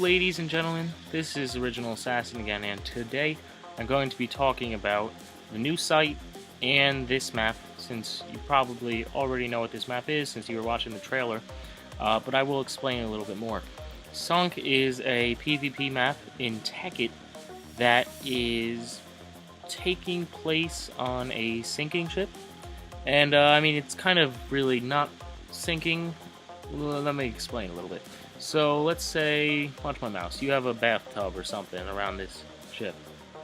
Ladies and gentlemen, this is Original Assassin again, and today I'm going to be talking about the new site and this map, since you probably already know what this map is since you were watching the trailer, but I will explain a little bit more. Sunk is a PvP map in Tekkit that is taking place on a sinking ship, and I mean, it's kind of really not sinking. Let me explain a little bit. So let's say, watch my mouse, you have a bathtub or something around this ship.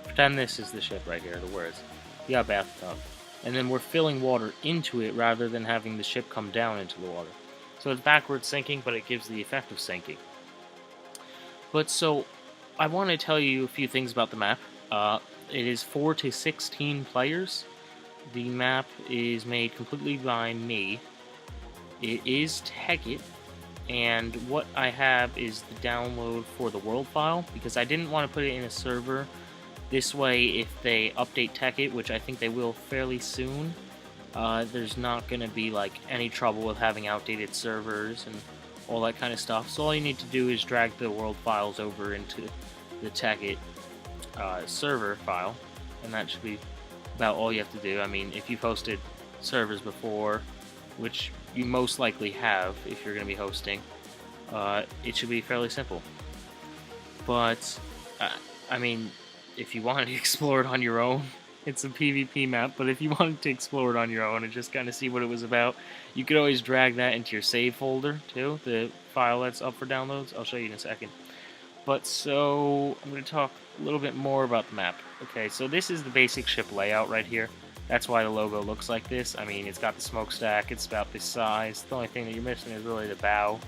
Pretend this is the ship right here, the words. You got a bathtub. And then we're filling water into it rather than having the ship come down into the water. So it's backward sinking, but it gives the effect of sinking. But so, I want to tell you a few things about the map. It is 4 to 16 players. The map is made completely by me. It is Tekkit. And what I have is the download for the world file, because I didn't want to put it in a server. This way, if they update Tekkit, which I think they will fairly soon, there's not going to be like any trouble with having outdated servers and all that kind of stuff. So all you need to do is drag the world files over into the Tekkit server file, and that should be about all you have to do. I mean, if you've hosted servers before, which you most likely have if you're going to be hosting, it should be fairly simple. But, I mean, if you wanted to explore it on your own, it's a PvP map, but if you wanted to explore it on your own and just kind of see what it was about, you could always drag that into your save folder, too, the file that's up for downloads. I'll show you in a second. But so, I'm going to talk a little bit more about the map. Okay, so this is the basic ship layout right here. That's why the logo looks like this. I mean, it's got the smokestack, it's about this size. The only thing that you're missing is really the bow,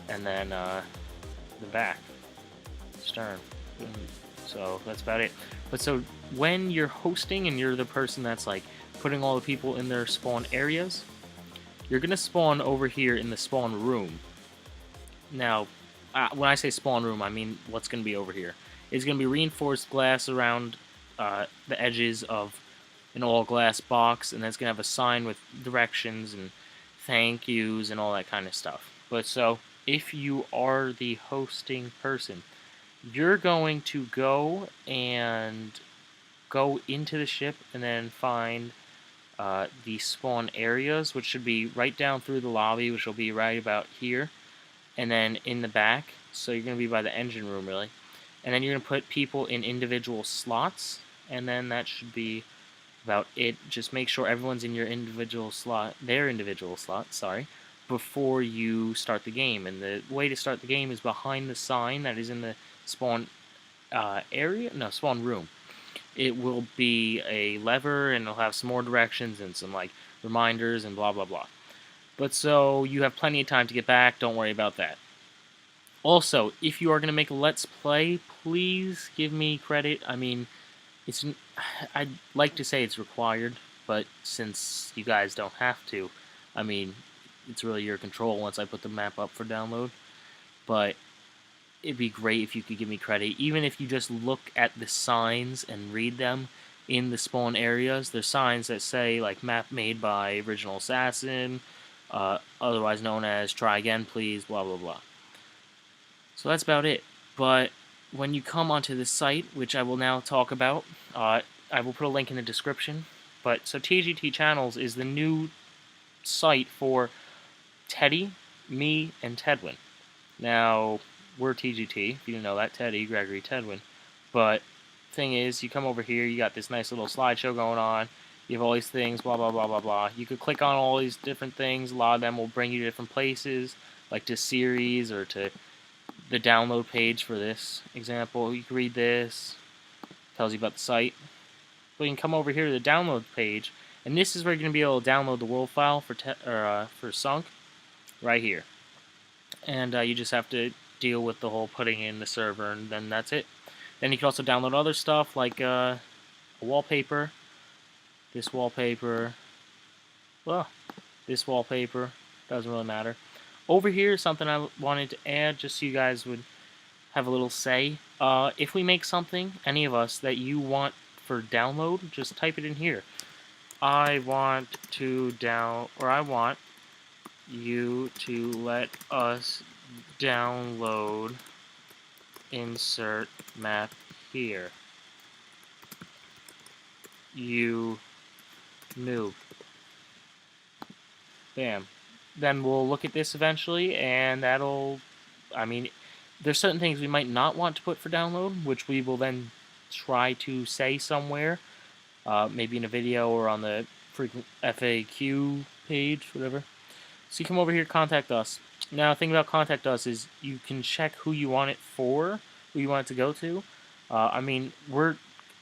and then the back, stern. So that's about it. But so when you're hosting and you're the person that's like putting all the people in their spawn areas, you're gonna spawn over here in the spawn room. Now, when I say spawn room, I mean what's gonna be over here. It's gonna be reinforced glass around the edges of an all-glass box, and that's going to have a sign with directions and thank yous and all that kind of stuff. But so, if you are the hosting person, you're going to go into the ship and then find the spawn areas, which should be right down through the lobby, which will be right about here, and then in the back, so you're going to be by the engine room, really. And then you're going to put people in individual slots, and then that should be about it. Just make sure everyone's in your individual slot, before you start the game. And the way to start the game is behind the sign that is in the spawn spawn room. It will be a lever, and it'll have some more directions and some like reminders and blah blah blah. But so you have plenty of time to get back, don't worry about that. Also, if you are going to make a Let's Play, please give me credit. I mean, I'd like to say it's required, but since you guys don't have to, I mean, it's really your control once I put the map up for download. But it'd be great if you could give me credit, even if you just look at the signs and read them in the spawn areas. There's signs that say, like, map made by Original Assassin, otherwise known as try again please, blah blah blah. So that's about it. But when you come onto the site, which I will now talk about, I will put a link in the description. But so TGT Channels is the new site for Teddy, me, and Tedwin. Now, we're TGT, if you didn't know that, Teddy, Gregory, Tedwin. But thing is, you come over here, you got this nice little slideshow going on, you have all these things, blah, blah, blah, blah, blah. You could click on all these different things, a lot of them will bring you to different places, like to series or to the download page for this example. You can read this, tells you about the site. But you can come over here to the download page, and this is where you're going to be able to download the world file for Sunk, right here. And you just have to deal with the whole putting in the server, and then that's it. Then you can also download other stuff like a wallpaper, this wallpaper, well, this wallpaper, doesn't really matter. Over here, something I wanted to add, just so you guys would have a little say. If we make something, any of us, that you want for download, just type it in here. I want you to let us download insert map here. You noob. Bam. Then we'll look at this eventually, and that'll, I mean, there's certain things we might not want to put for download, which we will then try to say somewhere, maybe in a video or on the frequent FAQ page, whatever. So you come over here, contact us. Now, the thing about contact us is you can check who you want it for, who you want it to go to. I mean,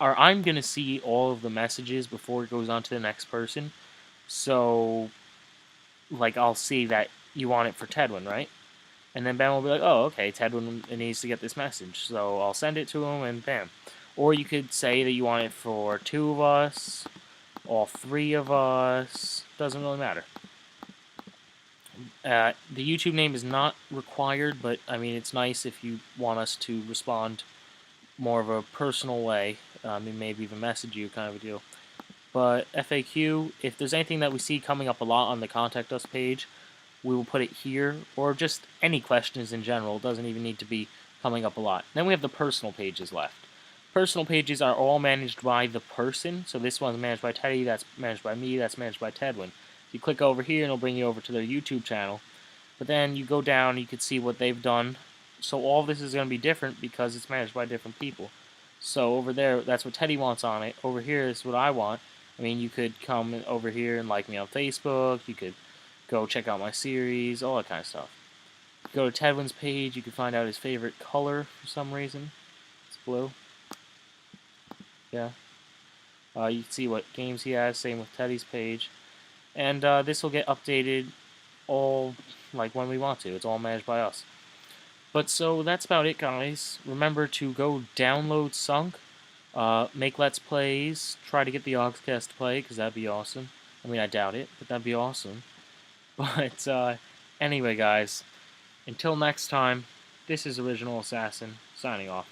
I'm gonna see all of the messages before it goes on to the next person. So, like, I'll see that you want it for Tedwin, right? And then Bam will be like, oh, okay, Tedwin needs to get this message, so I'll send it to him, and bam. Or you could say that you want it for 2 of us, all 3 of us, doesn't really matter. The YouTube name is not required, but, I mean, it's nice if you want us to respond more of a personal way. I mean, maybe even message you, kind of a deal. But FAQ, if there's anything that we see coming up a lot on the Contact Us page, we will put it here, or just any questions in general. It doesn't even need to be coming up a lot. Then we have the personal pages left. Personal pages are all managed by the person, so this one's managed by Teddy, that's managed by me, that's managed by Tedwin. You click over here and it'll bring you over to their YouTube channel. But then you go down, you can see what they've done. So all this is going to be different because it's managed by different people. So over there, that's what Teddy wants on it. Over here is what I want. I mean, you could come over here and like me on Facebook. You could go check out my series, all that kind of stuff. Go to Tedwin's page, you can find out his favorite color for some reason. It's blue. Yeah. You can see what games he has, same with Teddy's page. And this will get updated all like when we want to. It's all managed by us. But so that's about it, guys. Remember to go download Sunk, make Let's Plays, try to get the Ogscast to play, because that'd be awesome. I mean, I doubt it, but that'd be awesome. But anyway, guys, until next time, this is Original Assassin, signing off.